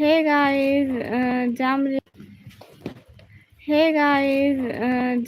Hey guys, Hey guys,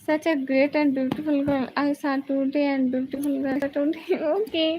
Such a great and beautiful girl. I saw today and beautiful girl today. Okay.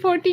40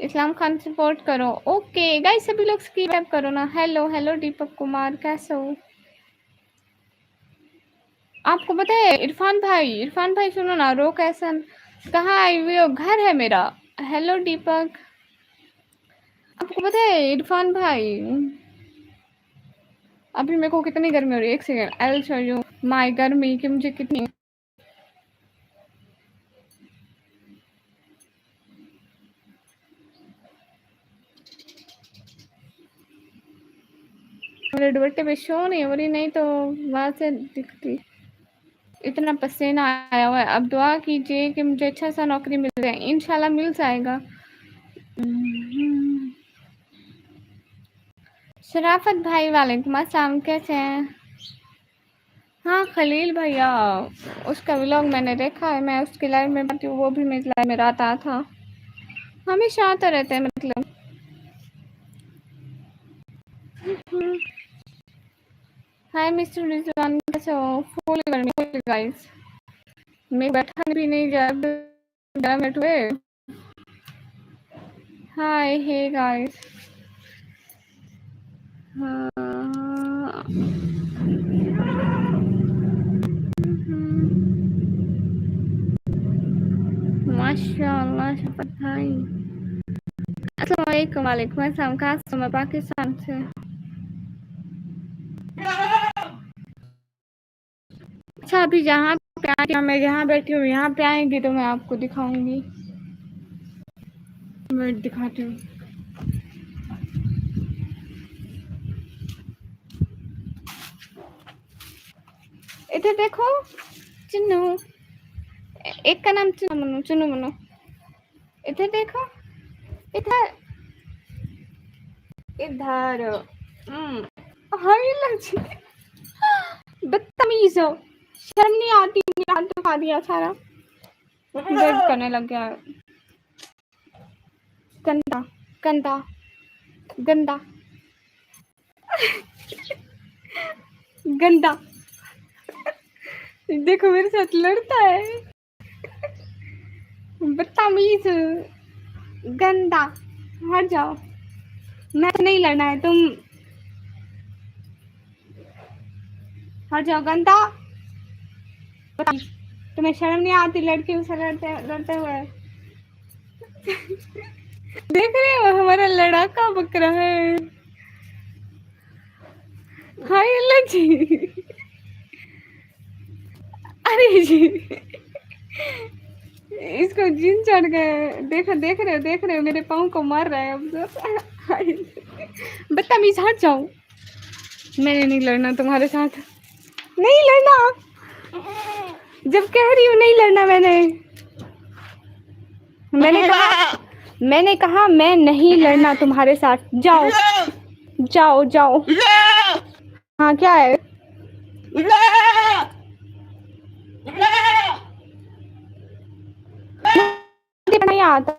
Islam Khan support करो। Okay guys सभी लोग screen tap करो ना। Hello hello Deepak Kumar कैसे हो? आपको पता है इरफान भाई सुनो ना, रो कैसन कहाँ आई हुई हो? घर है मेरा। हेलो दीपक, आपको पता है इरफान भाई अभी मेरे को कितनी गर्मी हो रही है, एक second I show you my गर्मी कि मुझे कितनी। मेरे दुपट्टे पे शो नहीं हो रही, नहीं तो वहां से दिखती। इतना पसीना आया हुआ है। अब दुआ कीजिए कि मुझे अच्छा सा नौकरी मिल जाए, इंशाल्लाह मिल जाएगा। शराफत भाई वालेकुम अस्सलाम, कैसे हैं? हाँ खलील भैया, उसका व्लॉग मैंने देखा है, मैं उसकी लाइव में बैठी हूँ, वो भी मेरी लाइव में रात आया था। हमेशा आता रहता है मतलब। हाय मिस्टर रिजवान कैसे हो? फुल गर्मी फुल गाइस, मैं बैठा भी नहीं जा 11 मिनट हुए। हाय हे गाइस। माशाल्लाह शपथ भाई। अस्सलाम वालेकुम। वालेकुम अस्सलाम। कहाँ से? मैं पाकिस्तान से। अच्छा अभी जहाँ पे मैं जहाँ बैठी हूँ यहाँ पे आएंगी तो मैं आपको दिखाऊंगी। मैं दिखाती हूँ। इधर देखो चुन्नू, एक का नाम चुन्नू मनु, चुन्नू मनु। इधर देखो, इधर इधर। हाय लंच बदतमीज हो, शर्म नहीं आती? मेरा तो खा दिया सारा, दर्द करने लग गया। गंदा गंदा गंदा गंदा। देखो मेरे साथ लड़ता है, बदतमीज गंदा। हट जाओ, मैं नहीं लड़ना है, तुम हट जाओ गंदा। तुम्हें शर्म नहीं आती लड़कियों से लड़ते हुए? देख रहे हो हमारा लड़ाका बकरा है। हाय अल्लाह जी। अरे जी इसको जिन चढ़ गए। देखो देख रहे हो मेरे पाँव को मार रहा है अब तो। बदतमीज हट जाओ, मैंने नहीं लड़ना तुम्हारे साथ, नहीं लड़ना। जब कह रही हूँ नहीं लड़ना, मैंने कहा मैं नहीं लड़ना तुम्हारे साथ। जाओ जाओ जाओ। हाँ क्या है? नहीं आता।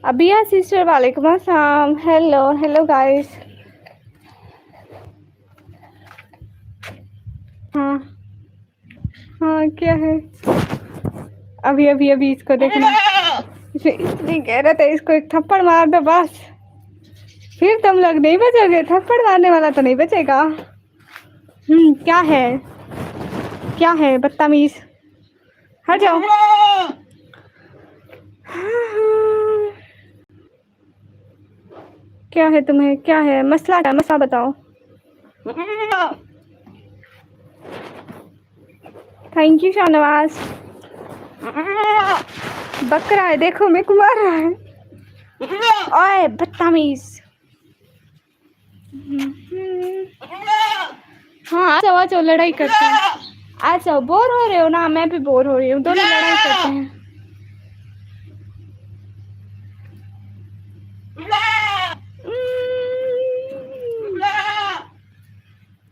अबिया सिस्टर वालेकुम अस्सलाम। Hello hello guys. हाँ हाँ क्या है? अभी इसको देखना, नहीं कह रहा था इसको एक थप्पड़ मार दो बस, फिर तुम लोग नहीं बचोगे। थप्पड़ मारने वाला तो नहीं बचेगा। क्या है बदतमीज, हट जाओ। क्या है तुम्हें, क्या है मसला, क्या मसला बताओ। Thank you Shahnawaz. बकरा है देखो, मेरे को मार रहा है। ओए बदतमीज। हाँ आ जाओ लड़ाई करते हैं। आ जाओ, बोर हो रहे हो ना? मैं भी बोर हो रही हूँ, दोनों लड़ाई करते हैं।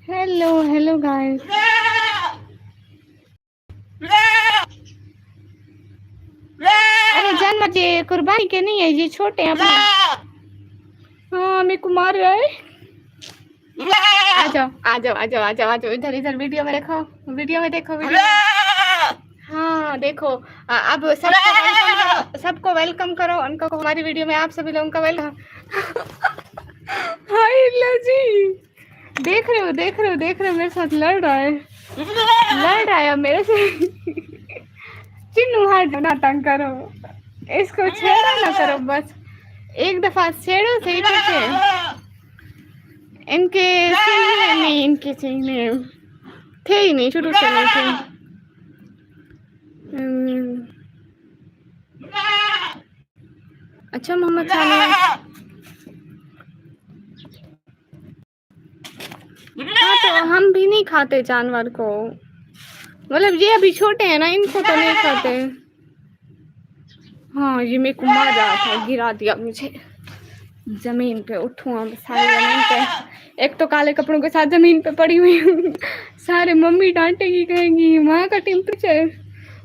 Hello hello guys. अरे जन्म ये कुर्बानी के नहीं है, ये छोटे हैं अपने। हाँ मेरे को मार रहा है। आ जाओ आ जाओ आ जाओ आ जाओ आ जाओ, इधर इधर वीडियो में देखो, वीडियो में देखो, वीडियो हाँ देखो। अब सबको वेलकम करो उनको, हमारी वीडियो में आप सभी लोगों का वेलकम। हाय लजी, देख रहे हो देख रहे हो देख रहे हो, मेरे साथ लड़ रहा है अब मेरे से। चिन्नू हाथ ना तंग करो, इसको छेड़ा ना करो, बस एक दफा छेड़ो सही से। इनके सीने नहीं, इनके सीने थे ही नहीं, शुरू से नहीं थे। अच्छा मोहम्मद सानी, हाँ तो हम भी नहीं खाते जानवर को, मतलब ये अभी छोटे हैं ना, इनको तो नहीं खाते। हाँ ये मेरे को मार रहा था, गिरा दिया मुझे जमीन पे। उठूँ अब सारी जमीन पे, एक तो काले कपड़ों के साथ जमीन पे पड़ी हुई हूँ। सारे मम्मी डांटेगी, कहेंगी वहाँ का टेम्परेचर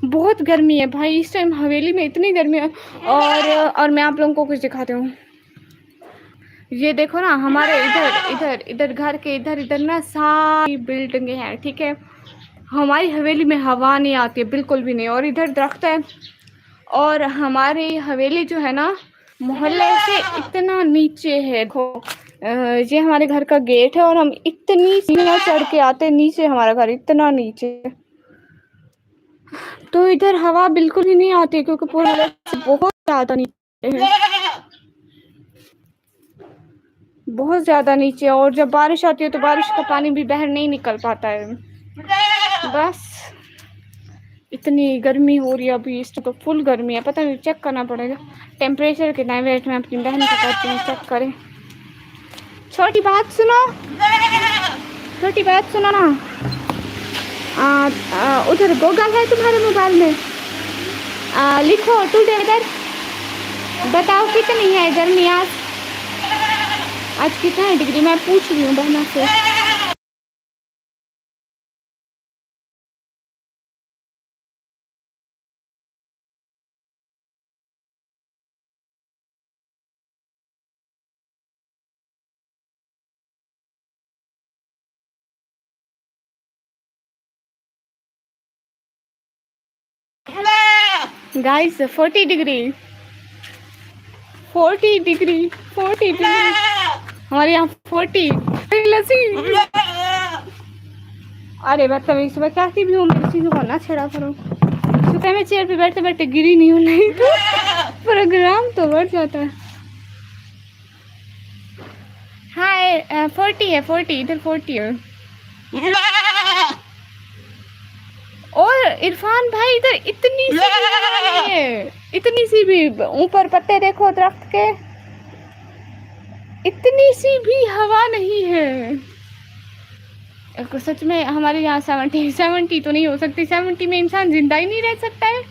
बहुत गर्मी है भाई, इस टाइम हवेली में इतनी गर्मी है। और मैं आप लोगों को कुछ दिखाती हूँ, ये देखो ना, हमारे इधर इधर इधर घर के इधर इधर ना सारी बिल्डिंगें हैं, ठीक है। हमारी हवेली में हवा नहीं आती है बिल्कुल भी नहीं, और इधर दरख्त है। और हमारी हवेली जो है ना मोहल्ले से इतना नीचे है, देखो ये हमारे घर का गेट है, और हम इतनी सीढ़ियाँ चढ़ के आते हैं नीचे, हमारा घर इतना नीचे, तो इधर हवा बिल्कुल ही नहीं आती, क्योंकि पूरा बहुत ज़्यादा नीचे है, बहुत ज़्यादा नीचे। और जब बारिश आती है तो बारिश का पानी भी बाहर नहीं निकल पाता है। बस इतनी गर्मी हो रही है अभी, इस तो फुल गर्मी है, पता नहीं चेक करना पड़ेगा टेम्परेचर कितना है। वेट में अपनी बहन को कहती हूँ चेक करें। छोटी बात सुनो, छोटी बात सुनो ना, उधर गूगल है तुम्हारे मोबाइल में, लिखो टुडे वेदर, बताओ कितनी है गर्मी आज कितना है डिग्री, मैं पूछ रही हूँ बहना से। गाइस 40 डिग्री 40 डिग्री 40 डिग्री हमारे यहाँ 40 लस्सी। अरे बदतमीज, सुबह कहती भी हूँ मेरी चीज़ों को ना छेड़ा करो। सुबह मैं चेयर पे बैठते बैठते गिरी नहीं हूँ, नहीं तो प्रोग्राम तो बढ़ जाता है। हाँ 40 है, 40 इधर 40 है। और इरफान भाई इधर इतनी सी भी हवा नहीं है, इतनी सी भी, ऊपर पत्ते देखो दरख्त के, इतनी सी भी हवा नहीं है। सच में हमारे यहाँ 70 तो नहीं हो सकती, 70 में इंसान जिंदा ही नहीं रह सकता है,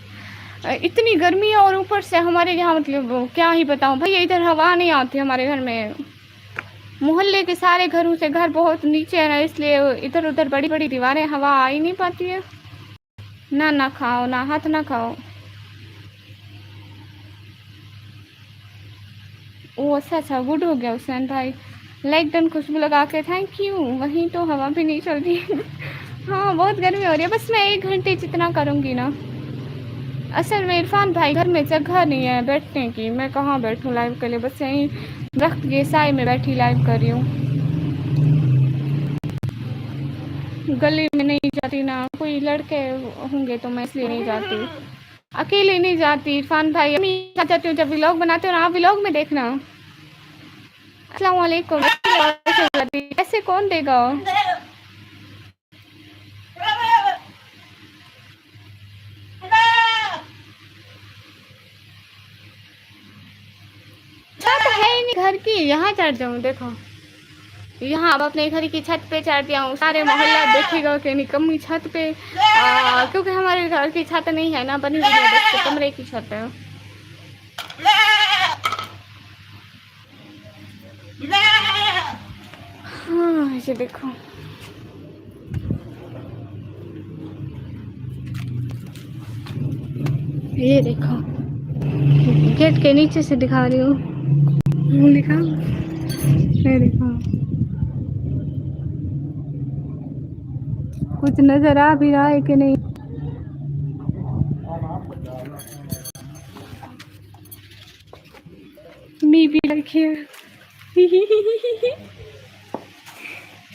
इतनी गर्मी है। और ऊपर से हमारे यहाँ मतलब क्या ही बताऊँ भाई, इधर हवा नहीं आती हमारे घर में। मोहल्ले के सारे घरों से घर बहुत नीचे है ना, इसलिए इधर उधर बड़ी बड़ी दीवारें, हवा आ ही नहीं पाती है। ना खाओ, ना हाथ ना खाओ। ओ अच्छा गुड हो गया हुसैन भाई, लाइक डन खुशबू लगा के, थैंक यू। वहीं तो हवा भी नहीं चल रही। हाँ बहुत गर्मी हो रही है, बस मैं 1 घंटे जितना करूँगी ना। असल में इरफान भाई घर में जगह नहीं है बैठने की, मैं कहाँ बैठूँ लाइव के लिए, बस यहीं दरख्त के साए में बैठी लाइव कर रही हूँ। गली में नहीं जाती ना, कोई लड़के होंगे तो मैं इसलिए नहीं जाती, अकेले नहीं जाती। इरफान भाई मैं जाती हूँ जब व्लॉग बनाते हो ना, आप व्लॉग में देखना। अस्सलाम वालेकुम। ऐसे कौन देगा? छत है ही नहीं घर की, यहाँ चढ़ जाऊँ। देखो यहाँ अब अपने घर की छत पे चढ़ दिया हूँ, सारे मोहल्ला देखेगा कि निकम्मी छत पे, क्योंकि हमारे घर की छत नहीं है ना, बनी हुई है, बस कमरे की छत है। हाँ ये देखो, ये देखो गेट के नीचे से दिखा रही हूँ, दिखा, ये देखो कुछ नजर आ भी रहा है कि नहीं? मी भी रखी है।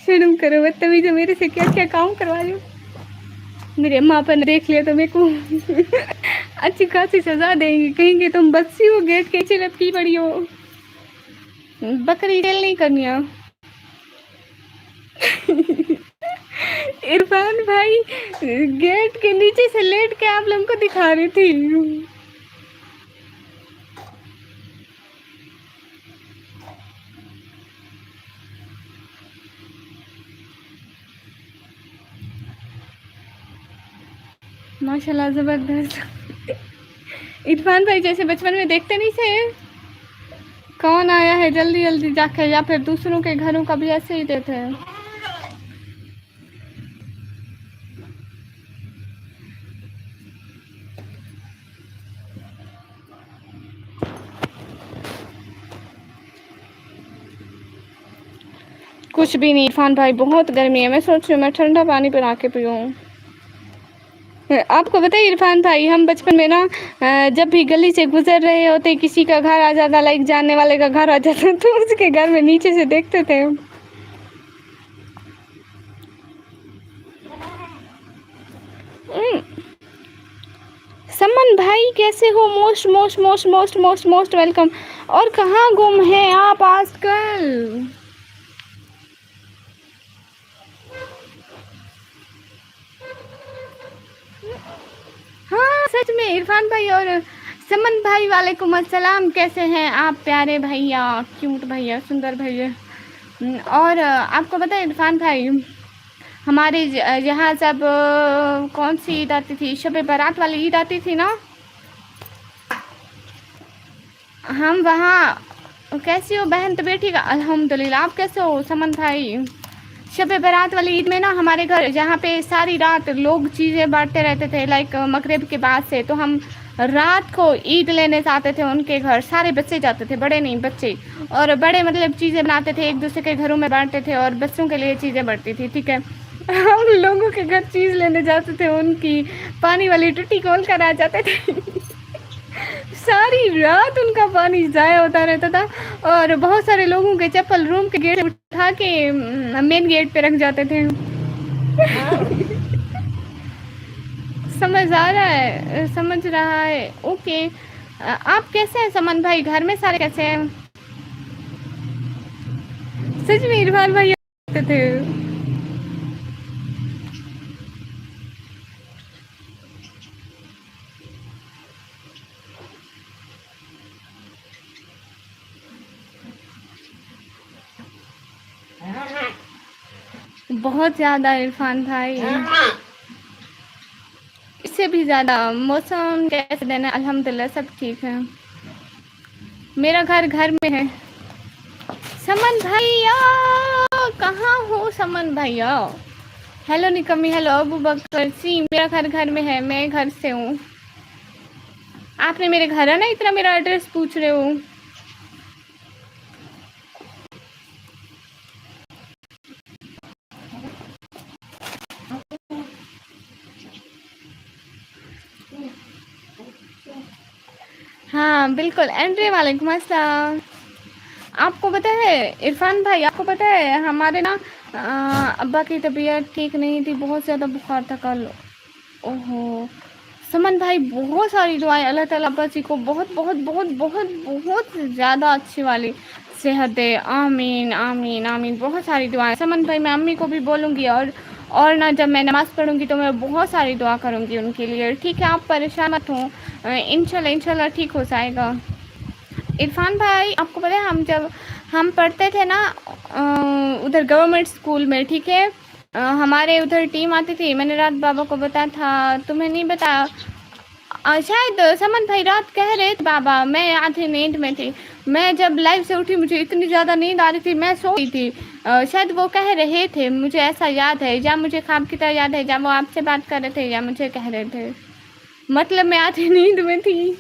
शर्म करो, बदतमीज, मेरे से क्या क्या काम करवा रही हो। मेरे अम्मा अपन ने देख लिया तो मेरे को अच्छी खासी सजा देंगे, कहेंगे तुम बच्ची हो, गेट के नीचे लटकी पड़ी हो। बकरी खेल नहीं करनी है। इरफान भाई गेट के नीचे से लेट के आप लोगों को दिखा रही थी। माशाल्लाह जबरदस्त। इरफान भाई जैसे बचपन में देखते नहीं थे कौन आया है जल्दी जल्दी जाके, या फिर दूसरों के घरों का भी ऐसे ही देते हैं। कुछ भी नहीं इरफान भाई, बहुत गर्मी है, मैं सोच रही हूँ मैं ठंडा पानी बना के पीऊँ। आपको बताइए इरफान भाई, हम बचपन में ना जब भी गली से गुजर रहे होते, किसी का घर आ जाता, लाइक जानने वाले का घर आ जाता, तो उसके घर में नीचे से देखते थे। समन भाई कैसे हो? Most most most most most most welcome. और कहाँ गुम हैं आप आजकल? हाँ सच में इरफान भाई और समन भाई, वालेकुम अस्सलाम, कैसे हैं आप प्यारे भैया, क्यूट भैया, सुंदर भैया। और आपको पता है इरफान भाई, हमारे यहाँ जब कौन सी ईद आती थी, शब बारात वाली ईद आती थी ना, हम वहाँ, कैसी हो बहन? तबीयत ठीक है अल्हम्दुलिल्लाह, आप कैसे हो समन भाई? शब बारात वाली ईद में ना हमारे घर जहाँ पे सारी रात लोग चीज़ें बांटते रहते थे, लाइक मगरिब के बाद से, तो हम रात को ईद लेने जाते थे उनके घर, सारे बच्चे जाते थे, बड़े नहीं बच्चे, और बड़े मतलब चीज़ें बनाते थे, एक दूसरे के घरों में बांटते थे, और बच्चों के लिए चीज़ें बढ़ती थी, ठीक है। हम लोगों के घर चीज़ लेने जाते थे, उनकी पानी वाली टूटी खोल कर आ जाते थे। सारी रात उनका पानी ज़ाया होता रहता था, और बहुत सारे लोगों के चप्पल रूम के गेट उठा के मेन गेट पे रख जाते थे। समझ आ रहा है? समझ रहा है, ओके। आप कैसे हैं समन भाई? घर में सारे कैसे हैं? सच में इरफान भाई थे। बहुत ज़्यादा इरफान भाई, इससे भी ज़्यादा। मौसम कैसे देना? अल्हम्दुलिल्लाह सब ठीक है। मेरा घर घर में है। समन भैया कहाँ हो समन भैया? हेलो निकम्मी, हेलो अबू बकर सी, मेरा घर घर में है, मैं घर से हूँ। आपने मेरे घर है ना, इतना मेरा एड्रेस पूछ रहे हो। हाँ बिल्कुल एंड्रे, वालेकुम अस्सलाम। आपको पता है इरफान भाई, आपको पता है हमारे ना अब्बा की तबीयत ठीक नहीं थी, बहुत ज़्यादा बुखार था कल। ओहो समन भाई, बहुत सारी दुआएं, अल्लाह ताला अब्बा जी को बहुत बहुत बहुत बहुत बहुत ज़्यादा अच्छी वाली सेहत दे। आमीन आमीन आमीन, बहुत सारी दुआएं समन भाई। मैं अम्मी को भी बोलूँगी, और ना जब मैं नमाज़ पढ़ूँगी तो मैं बहुत सारी दुआ करूँगी उनके लिए, ठीक है? आप परेशान मत हो, इंशाल्लाह इंशाल्लाह ठीक हो जाएगा। इरफान भाई आपको पता है, हम पढ़ते थे ना उधर गवर्नमेंट स्कूल में, ठीक है? हमारे उधर टीम आती थी, मैंने रात बाबा को बताया था, तुम्हें नहीं बताया? शायद समन भाई रात कह रहे थे बाबा, मैं आधी नींद में थी, मैं जब लाइव से उठी मुझे इतनी ज़्यादा नींद आ रही थी, मैं सो गई थी। शायद वो कह रहे थे, मुझे ऐसा याद है, या मुझे ख्वाब की तरह याद है, या वो आपसे बात कर रहे थे या मुझे कह रहे थे, मतलब मैं आधी नींद में थी।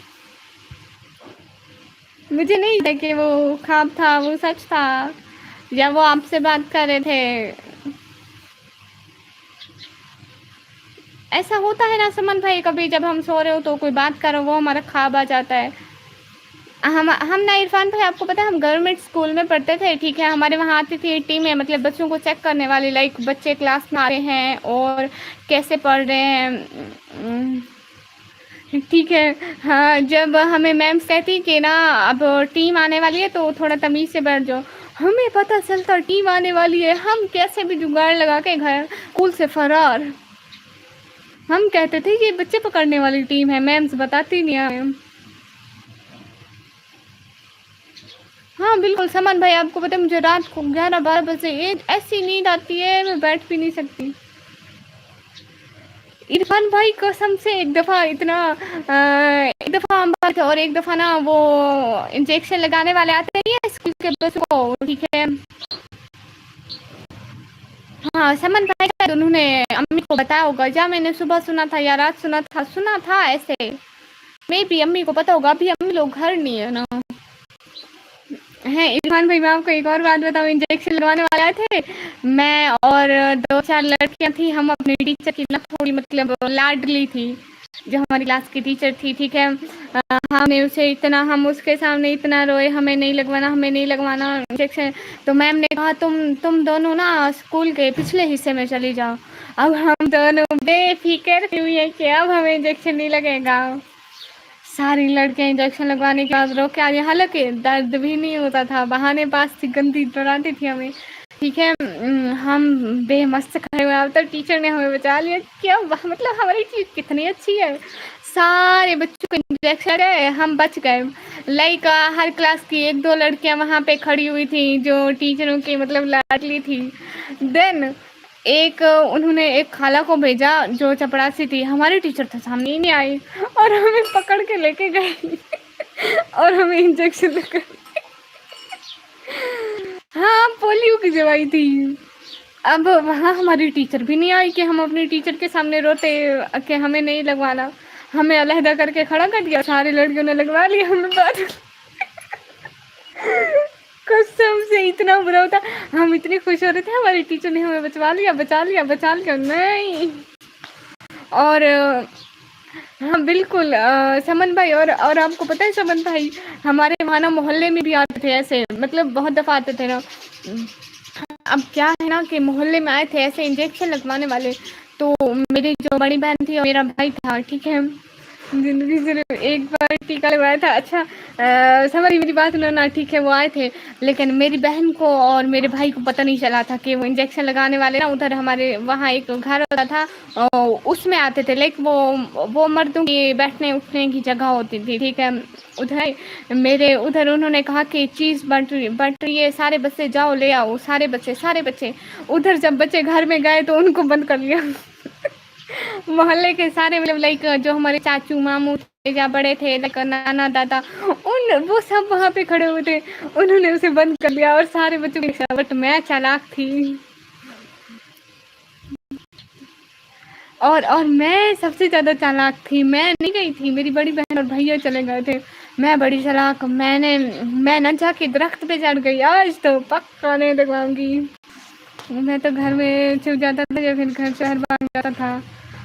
मुझे नहीं था कि वो ख्वाब था, वो सच था, या वो आपसे बात कर रहे थे। ऐसा होता है ना समन भाई, कभी जब हम सो रहे हो तो कोई बात करो, वो हमारा ख्वाब आ जाता है। हम ना इरफान भाई, आपको पता है हम गवर्नमेंट स्कूल में पढ़ते थे, ठीक है, हमारे वहाँ आती थी टीमें, मतलब बच्चों को चेक करने वाली, लाइक बच्चे क्लास में आ रहे हैं और कैसे पढ़ रहे हैं, ठीक है। हाँ, जब हमें मैम कहती कि ना अब टीम आने वाली है तो थोड़ा तमीज़ से बैठ जाओ, हमें पता चलता टीम आने वाली है, हम कैसे भी जुगाड़ लगा के घर स्कूल से फरार। हम कहते थे ये बच्चे पकड़ने वाली टीम है, मैम्स बताती नहीं हमें। हाँ बिल्कुल समन भाई, आपको पता है मुझे रात को 11-12 बजे ऐसी नींद आती है, मैं बैठ भी नहीं सकती। इरफान भाई कसम से एक दफ़ा हम बात, और एक दफ़ा ना वो इंजेक्शन लगाने वाले आते नहीं है स्कूल के बच्चों को, ठीक है। हाँ समन भाई का उन्होंने अम्मी को बताया होगा, या मैंने सुबह सुना था या रात सुना था ऐसे, मे भी अम्मी को पता होगा, अभी अम्मी लोग घर नहीं है ना। है इरफान भाई, मैं आपको एक और बात बताऊँ, इंजेक्शन लगवाने वाले आए थे, मैं और 2-4 लड़कियां थी, हम अपने टीचर की ना थोड़ी मतलब लाडली थी, जो हमारी क्लास की टीचर थी, ठीक है। हमने उसे इतना, हम उसके सामने इतना रोए, हमें नहीं लगवाना इंजेक्शन। तो मैम ने कहा तुम दोनों ना स्कूल के पिछले हिस्से में चली जाओ। अब हम दोनों बेफिक्र हुई है कि अब हमें इंजेक्शन नहीं लगेगा। सारी लड़कियां इंजेक्शन लगवाने के बाद रो के आ रही, हालांकि दर्द भी नहीं होता था, बहाने पास थी, गंदी डराती थी हमें, ठीक है। हम बेमस्त खड़े हुए, अब तक टीचर ने हमें बचा लिया। क्या मतलब हमारी चीज कितनी अच्छी है, सारे बच्चों को इंजेक्शन है, हम बच गए। लाइक हर क्लास की 1-2 लड़कियां वहाँ पे खड़ी हुई थी जो टीचरों की मतलब लाडली थी। देन उन्होंने एक खाला को भेजा जो चपरासी थी, हमारी टीचर तो सामने ही नहीं आई और हमें पकड़ के लेके गई और हमें इंजेक्शन लगा। हाँ पोलियो की दवाई थी। अब वहाँ हमारी टीचर भी नहीं आई कि हम अपनी टीचर के सामने रोते कि हमें नहीं लगवाना, हमें अलहदा करके खड़ा कर दिया, सारी लड़कियों ने लगवा लिया, हमें बात कसम से इतना बुरा होता, हम इतने खुश हो रहे थे हमारी टीचर ने हमें बचा लिया नहीं। और हाँ बिल्कुल समन भाई, और आपको पता है समन भाई, हमारे वहाँ ना मोहल्ले में भी आते थे ऐसे, मतलब बहुत दफ़ा आते थे ना। अब क्या है ना कि मोहल्ले में आए थे ऐसे इंजेक्शन लगवाने वाले, तो मेरी जो बड़ी बहन थी और मेरा भाई था, ठीक है, जिंदगी सिर्फ एक बार टीका लगवाया था। अच्छा समझ मेरी बात ना, ठीक है, वो आए थे, लेकिन मेरी बहन को और मेरे भाई को पता नहीं चला था कि वो इंजेक्शन लगाने वाले ना उधर हमारे वहाँ एक घर होता था, उसमें आते थे, लाइक वो मर्दों की बैठने उठने की जगह होती थी, ठीक है। उधर उन्होंने कहा कि चीज़ बट रही है, सारे बच्चे जाओ ले आओ, सारे बच्चे उधर जब बच्चे घर में गए तो उनको बंद कर लिया। मोहल्ले के सारे मतलब लाइक जो हमारे चाचू मामू थे या बड़े थे, लाइक नाना दादा, वो सब वहाँ पे खड़े हुए थे, उन्होंने उसे बंद कर दिया और सारे बच्चों के, बट मैं चालाक थी और मैं सबसे ज़्यादा चालाक थी, मैं नहीं गई थी, मेरी बड़ी बहन और भैया चले गए थे, मैं बड़ी चालाक, मैं ना जाके दरख्त पे चढ़ गई, आज तो पक्का नहीं लगवाऊंगी। मैं तो घर में छुप जाता था या फिर घर शहर भाग जाता था,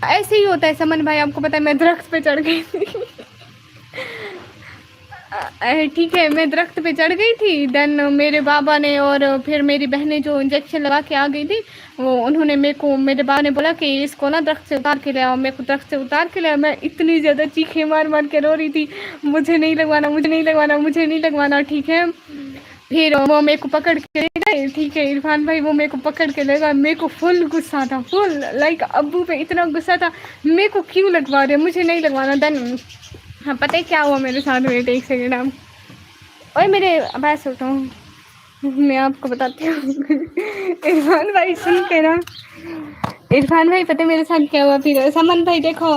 ऐसे ही होता है समन भाई, आपको पता है मैं दरख्त पे चढ़ गई थी। ठीक है, मैं दरख्त पे चढ़ गई थी, देन मेरे बाबा ने और फिर मेरी बहनें जो इंजेक्शन लगा के आ गई थी, वो उन्होंने मेरे बाबा ने बोला कि इसको ना दरख्त से उतार के ले आओ, मेरे को दरख्त से उतार के ले आओ। मैं इतनी ज़्यादा चीखें मार के रो रही थी, मुझे नहीं लगवाना, ठीक है। फिर वो मेरे को पकड़ के ले गए, ठीक है इरफान भाई, वो मेरे को पकड़ के ले गए, मेरे को फुल गुस्सा था, फुल लाइक अब्बू पे इतना गुस्सा था, मेरे को क्यों लगवा रहे, मुझे नहीं लगवाना। देन हाँ पता है क्या हुआ मेरे साथ, वेट एक सेकेंड आप, और मेरे बस होता हूँ, मैं आपको बताती हूँ। इरफान भाई ठीक है ना, इरफान भाई पता है मेरे साथ क्या हुआ फिर, समन भाई देखो